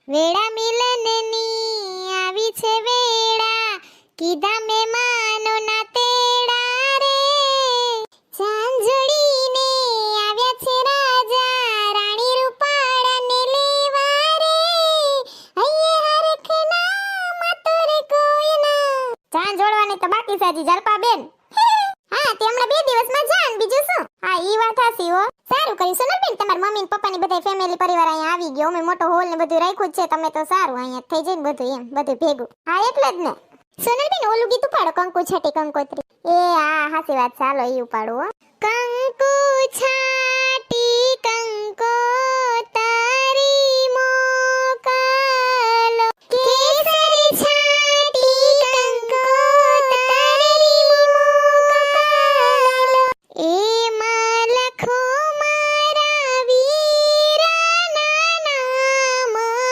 વેળા મિલનની આવી છે વેળા, કીધા મહેમાનો ના તેડા રે. ઝાંઝુડીને આવ્યા છે રાજા, રાણી રૂપાળાને લેવા રે. હૈયે હરખના માતરે કોઈના. જાન જોડવાની તો બાકી છે હજી જલપાબેન. હા તે હમણાં 2 દિવસમાં જાન, બીજું શું? હા ઈ વાત હાસી હો. સારું કર્યું સોનલબેન, તમાર મમ્મી ને પપ્પા ની બધા ફેમિલી પરિવાર અહીંયા આવી ગયો. અમે મોટો હોલ ને બધું રાખ્યું જ છે. તમે તો સારું અહીંયા થઈ જાય ને બધું એમ બધું ભેગું. હા એટલે જ ને. સોનલબેન ઓલું ગીત ઉપાડો, કંકુ છટી કંકોત્રી. એ હા હાસી વાત, ચાલો ઈ ઉપાડો હો. કંકુ છા